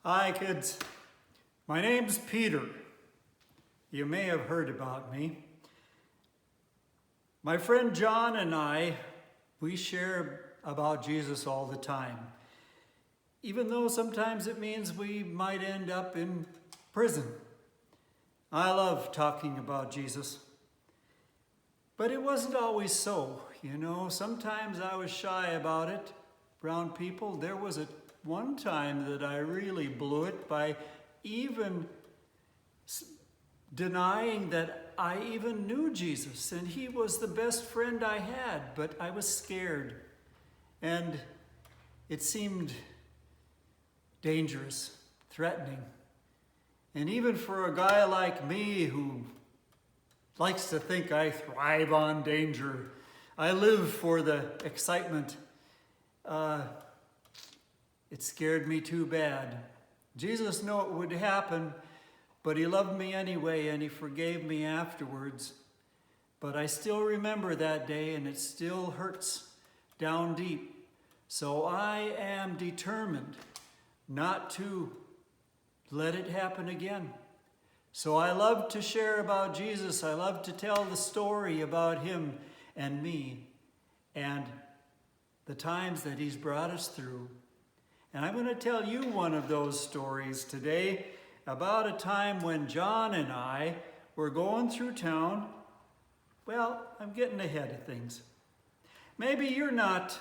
Hi kids, my name's Peter. You may have heard about me. My friend John and I, we share about Jesus all the time. Even though sometimes it means we might end up in prison. I love talking about Jesus. But it wasn't always so, Sometimes I was shy about it around people. There was one time that I really blew it by even denying that I even knew Jesus, and he was the best friend I had, but I was scared, and it seemed dangerous, threatening. And even for a guy like me who likes to think I thrive on danger, I live for the excitement, it scared me too bad. Jesus knew it would happen, but he loved me anyway, and he forgave me afterwards. But I still remember that day, and it still hurts down deep. So I am determined not to let it happen again. So I love to share about Jesus. I love to tell the story about him and me and the times that he's brought us through. And I'm going to tell you one of those stories today about a time when John and I were going through town. Well, I'm getting ahead of things. Maybe you're not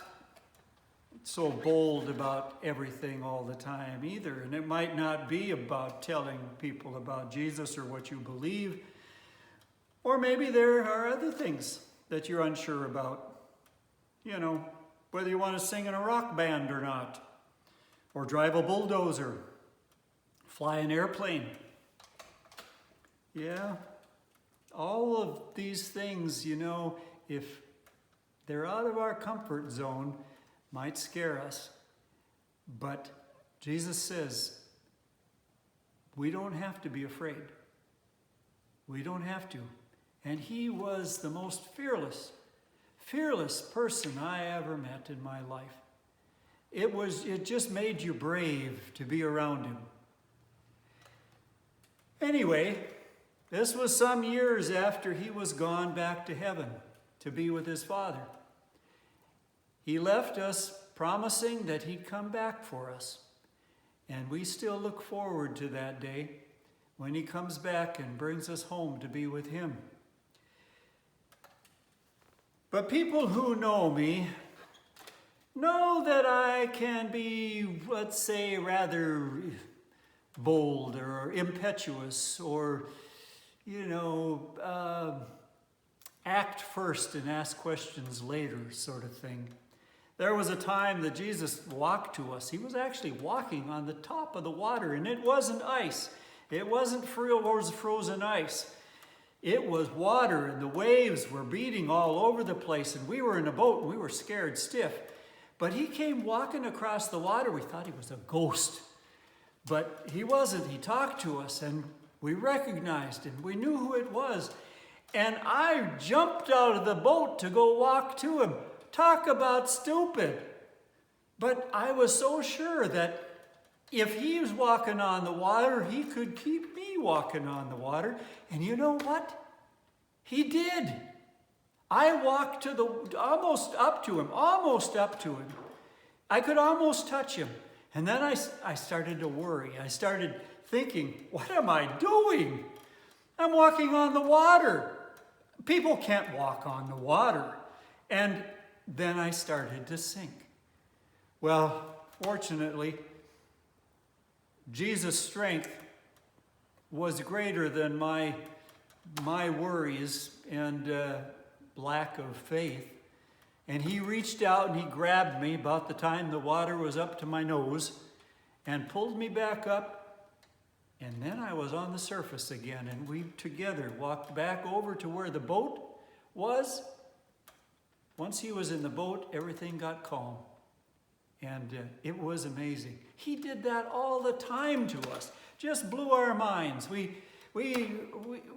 so bold about everything all the time either, and it might not be about telling people about Jesus or what you believe, or maybe there are other things that you're unsure about. Whether you want to sing in a rock band or not, or drive a bulldozer, fly an airplane. Yeah, all of these things, if they're out of our comfort zone, might scare us. But Jesus says, we don't have to be afraid. We don't have to. And he was the most fearless person I ever met in my life. It just made you brave to be around him. Anyway, this was some years after he was gone back to heaven to be with his Father. He left us promising that he'd come back for us. And we still look forward to that day when he comes back and brings us home to be with him. But people who know me know that I can be, let's say, rather bold or impetuous or, act first and ask questions later sort of thing. There was a time that Jesus walked to us. He was actually walking on the top of the water, and it wasn't ice. It wasn't frozen ice. It was water, and the waves were beating all over the place, and we were in a boat, and we were scared stiff. But he came walking across the water. We thought he was a ghost, but he wasn't. He talked to us, and we recognized him. We knew who it was, and I jumped out of the boat to go walk to him. Talk about stupid. But I was so sure that if he was walking on the water, he could keep me walking on the water. And you know what? He did. I walked almost up to him. I could almost touch him. And then I started to worry. I started thinking, what am I doing? I'm walking on the water. People can't walk on the water. And then I started to sink. Well, fortunately, Jesus' strength was greater than my worries and lack of faith. And he reached out and he grabbed me about the time the water was up to my nose and pulled me back up. And then I was on the surface again, and we together walked back over to where the boat was. Once he was in the boat, everything got calm. And it was amazing. He did that all the time to us. Just blew our minds. We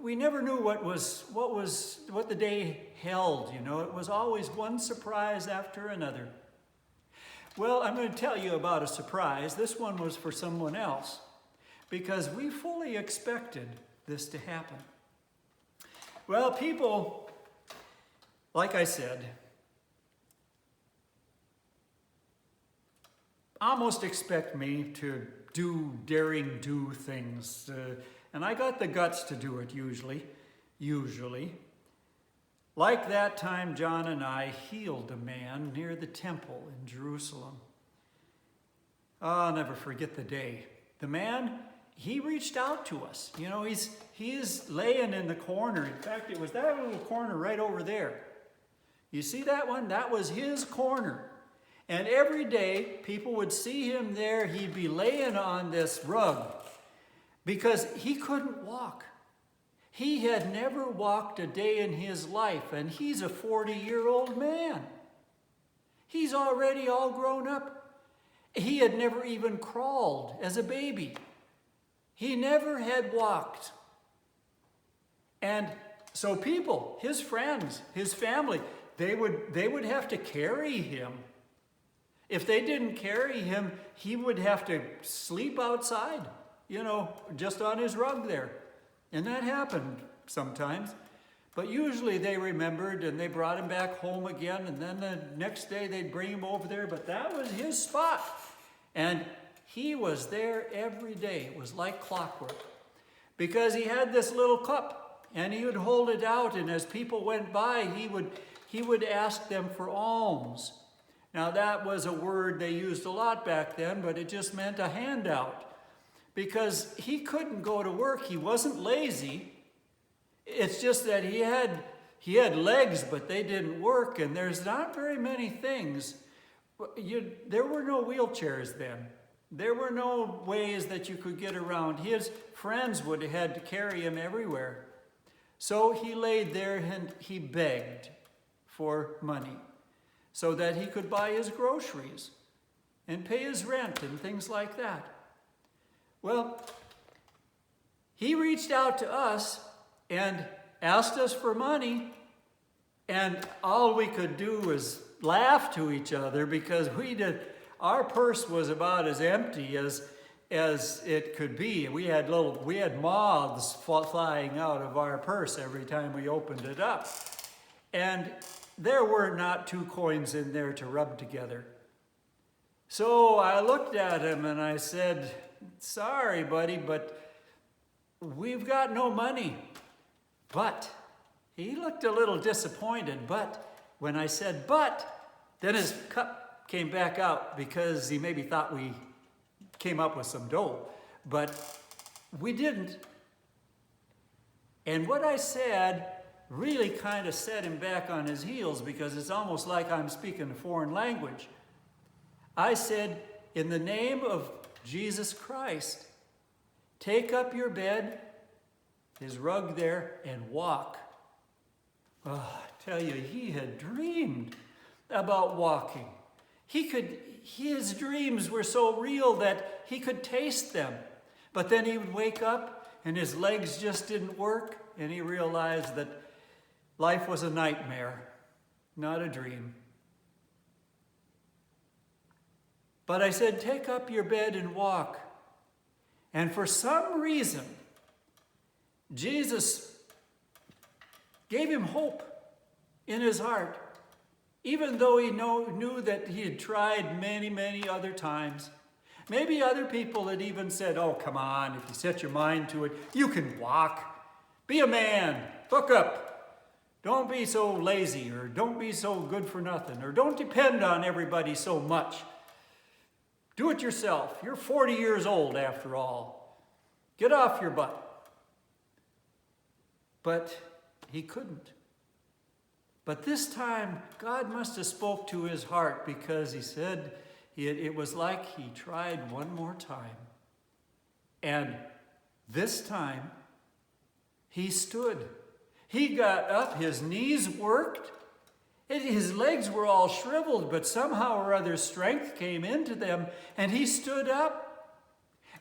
never knew what the day held, It was always one surprise after another. Well, I'm going to tell you about a surprise. This one was for someone else because we fully expected this to happen. Well, people, like I said, almost expect me to do daring do things. And I got the guts to do it usually. Like that time John and I healed a man near the temple in Jerusalem. I'll never forget the day. The man, he reached out to us. You know, he's laying in the corner. In fact, it was that little corner right over there. You see that one? That was his corner. And every day, people would see him there. He'd be laying on this rug because he couldn't walk. He had never walked a day in his life, and he's a 40-year-old man. He's already all grown up. He had never even crawled as a baby. He never had walked. And so people, his friends, his family, they would have to carry him. If they didn't carry him, he would have to sleep outside, just on his rug there. And that happened sometimes. But usually they remembered and they brought him back home again. And then the next day they'd bring him over there. But that was his spot. And he was there every day. It was like clockwork. Because he had this little cup. And he would hold it out. And as people went by, he would ask them for alms. Now that was a word they used a lot back then. But it just meant a handout. Because he couldn't go to work. He wasn't lazy. It's just that he had legs, but they didn't work. And there's not very many things. There were no wheelchairs then. There were no ways that you could get around. His friends would have had to carry him everywhere. So he laid there and he begged for money so that he could buy his groceries and pay his rent and things like that. Well, he reached out to us and asked us for money, and all we could do was laugh to each other because our purse was about as empty as it could be. We had moths flying out of our purse every time we opened it up. And there were not 2 coins in there to rub together. So I looked at him and I said, "Sorry, buddy, but we've got no money." But he looked a little disappointed. But when I said, "but," then his cup came back out because he maybe thought we came up with some dough. But we didn't. And what I said really kind of set him back on his heels because it's almost like I'm speaking a foreign language. I said, "In the name of Jesus Christ, take up your bed," his rug there, "and walk." Oh, I tell you, he had dreamed about walking. His dreams were so real that he could taste them. But then he would wake up and his legs just didn't work, and he realized that life was a nightmare, not a dream. But I said, "Take up your bed and walk." And for some reason, Jesus gave him hope in his heart, even though he knew that he had tried many, many other times. Maybe other people had even said, "Oh, come on, if you set your mind to it, you can walk. Be a man, hook up. Don't be so lazy, or don't be so good for nothing, or don't depend on everybody so much. Do it yourself. You're 40 years old after all. Get off your butt." But he couldn't. But this time, God must have spoke to his heart because he said it was like he tried one more time. And this time, he stood. He got up, his knees worked. His legs were all shriveled, but somehow or other strength came into them, and he stood up.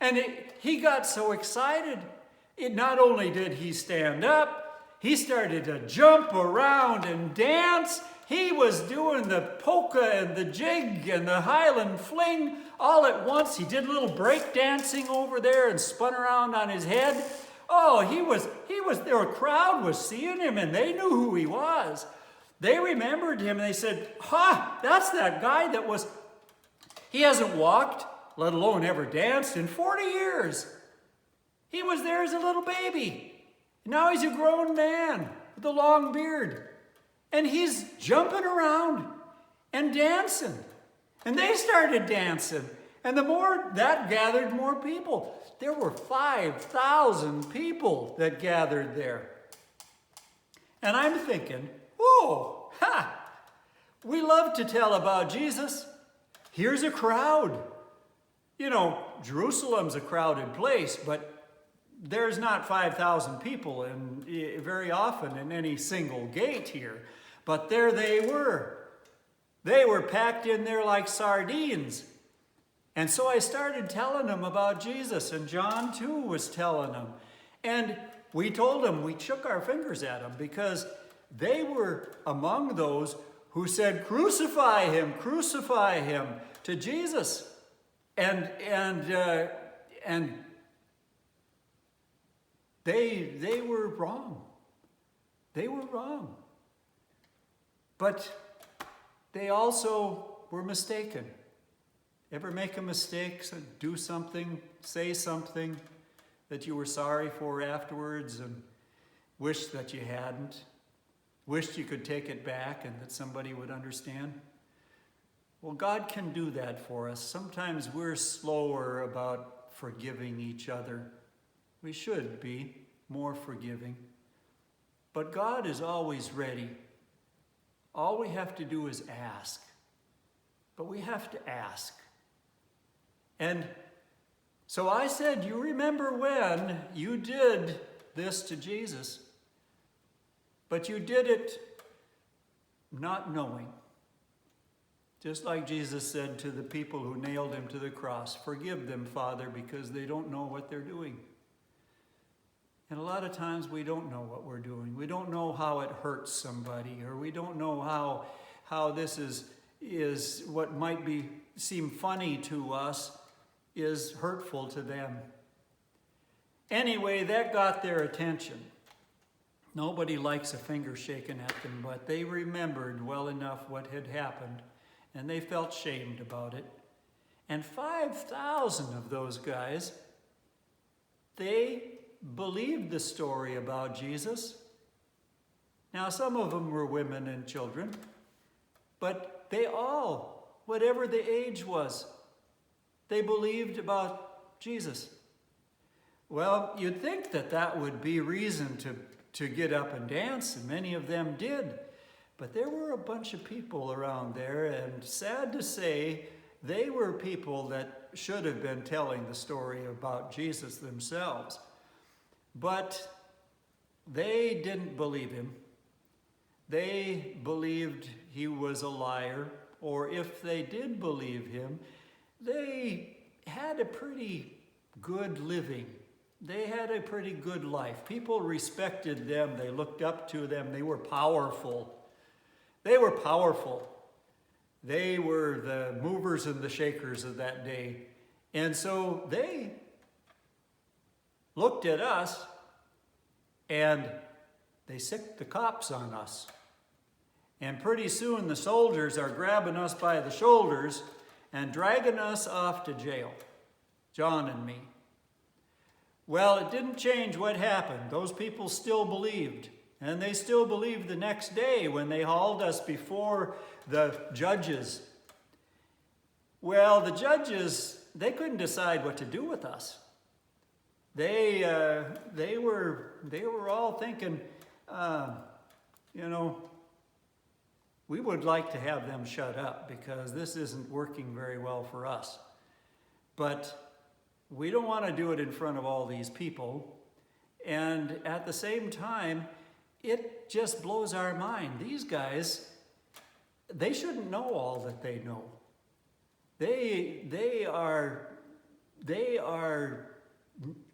And he got so excited. Not only did he stand up, he started to jump around and dance. He was doing the polka and the jig and the Highland fling all at once. He did a little break dancing over there and spun around on his head. Oh, their crowd was seeing him and they knew who he was. They remembered him and they said, that's that guy he hasn't walked, let alone ever danced in 40 years. He was there as a little baby. Now he's a grown man with a long beard. And he's jumping around and dancing. And they started dancing. And the more that gathered more people. There were 5,000 people that gathered there. And I'm thinking, we love to tell about Jesus. Here's a crowd. You know, Jerusalem's a crowded place, but there's not 5,000 people very often in any single gate here. But there they were. They were packed in there like sardines. And so I started telling them about Jesus, and John too was telling them. And we told them, we shook our fingers at them because they were among those who said, crucify him to Jesus. And they were wrong. They were wrong. But they also were mistaken. Ever make a mistake, do something, say something that you were sorry for afterwards and wished that you hadn't? Wished you could take it back and that somebody would understand? Well, God can do that for us. Sometimes we're slower about forgiving each other. We should be more forgiving. But God is always ready. All we have to do is ask. But we have to ask. And so I said, you remember when you did this to Jesus, but you did it not knowing. Just like Jesus said to the people who nailed him to the cross, forgive them, Father, because they don't know what they're doing. And a lot of times we don't know what we're doing. We don't know how it hurts somebody, or we don't know how this is what might seem funny to us is hurtful to them. Anyway, that got their attention. Nobody likes a finger shaken at them, but they remembered well enough what had happened, and they felt shamed about it. And 5,000 of those guys, they believed the story about Jesus. Now, some of them were women and children, but they all, whatever the age was, they believed about Jesus. Well, you'd think that would be reason to get up and dance, and many of them did. But there were a bunch of people around there, and sad to say, they were people that should have been telling the story about Jesus themselves. But they didn't believe him. They believed he was a liar, or if they did believe him, they had a pretty good living. They had a pretty good life. People respected them. They looked up to them. They were powerful. They were powerful. They were the movers and the shakers of that day. And so they looked at us and they sicked the cops on us. And pretty soon the soldiers are grabbing us by the shoulders and dragging us off to jail, John and me. Well, it didn't change what happened. Those people still believed. And they still believed the next day when they hauled us before the judges. Well, the judges, they couldn't decide what to do with us. They were all thinking, we would like to have them shut up because this isn't working very well for us. But we don't want to do it in front of all these people. And at the same time, it just blows our mind. These guys, they shouldn't know all that they know. They are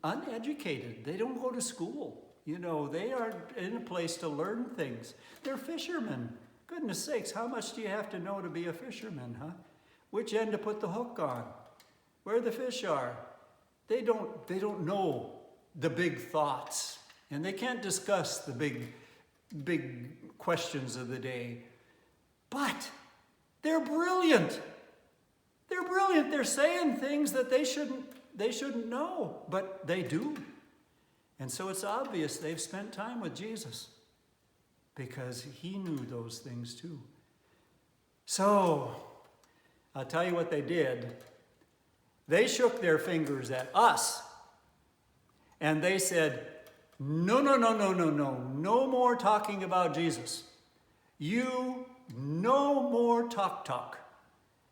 uneducated. They don't go to school. They are in a place to learn things. They're fishermen. Goodness sakes, how much do you have to know to be a fisherman, huh? Which end to put the hook on? Where the fish are? They don't know the big thoughts. And they can't discuss the big questions of the day. But they're brilliant. They're brilliant. They're saying things that they shouldn't know, but they do. And so it's obvious they've spent time with Jesus because he knew those things too. So, I'll tell you what they did. They shook their fingers at us and they said, no, no, no, no, no, no. No more talking about Jesus. You, no more talk.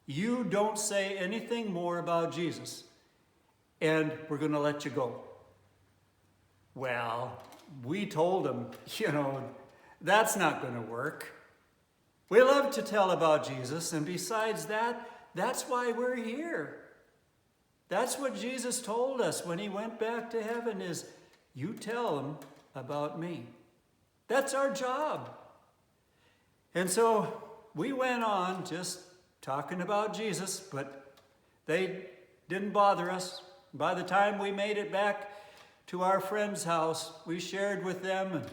You don't say anything more about Jesus. And we're going to let you go. Well, we told them, that's not going to work. We love to tell about Jesus, and besides that, that's why we're here. That's what Jesus told us when he went back to heaven is, you tell them about me. That's our job. And so we went on just talking about Jesus, but they didn't bother us. By the time we made it back to our friend's house, we shared with them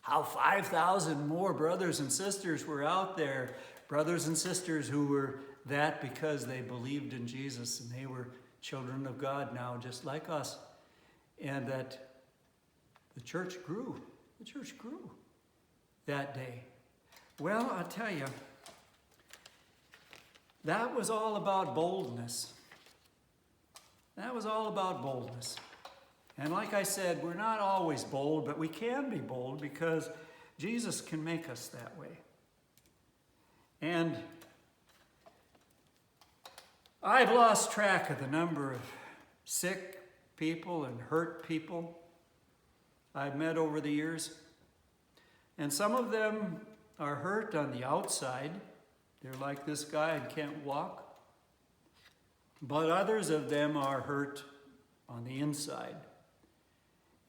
how 5,000 more brothers and sisters were out there. Brothers and sisters who were that because they believed in Jesus and they were children of God now, just like us. And that the church grew. The church grew that day. Well, I'll tell you, that was all about boldness. That was all about boldness. And like I said, we're not always bold, but we can be bold because Jesus can make us that way. And I've lost track of the number of sick people and hurt people I've met over the years. And some of them are hurt on the outside. They're like this guy and can't walk. But others of them are hurt on the inside,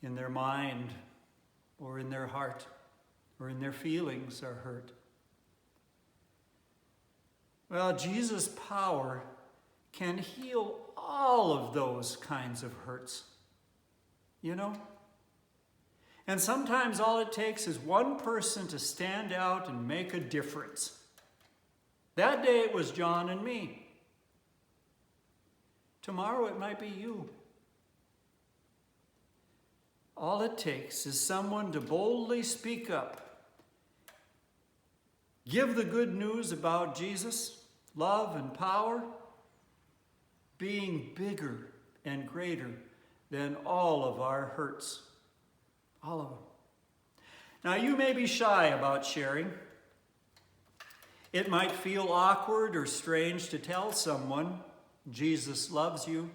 in their mind, or in their heart, or in their feelings are hurt. Well, Jesus' power can heal all of those kinds of hurts, And sometimes all it takes is one person to stand out and make a difference. That day it was John and me. Tomorrow it might be you. All it takes is someone to boldly speak up. Give the good news about Jesus, love and power, being bigger and greater than all of our hurts. All of them. Now, you may be shy about sharing. It might feel awkward or strange to tell someone Jesus loves you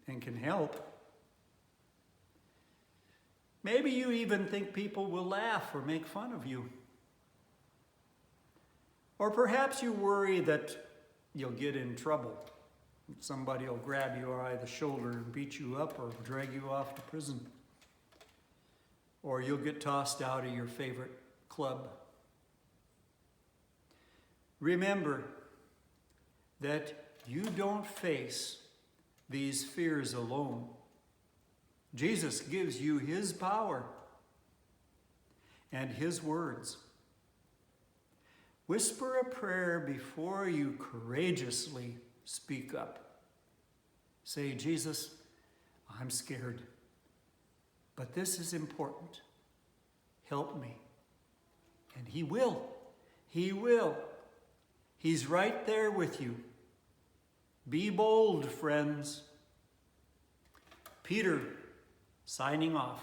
and can help. Maybe you even think people will laugh or make fun of you. Or perhaps you worry that you'll get in trouble. Somebody will grab you by the shoulder and beat you up or drag you off to prison. Or you'll get tossed out of your favorite club. Remember that you don't face these fears alone. Jesus gives you his power and his words. Whisper a prayer before you courageously speak up. Say, Jesus, I'm scared, but this is important. Help me. And he will. He will. He's right there with you. Be bold, friends. Peter, signing off.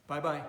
Bye-bye.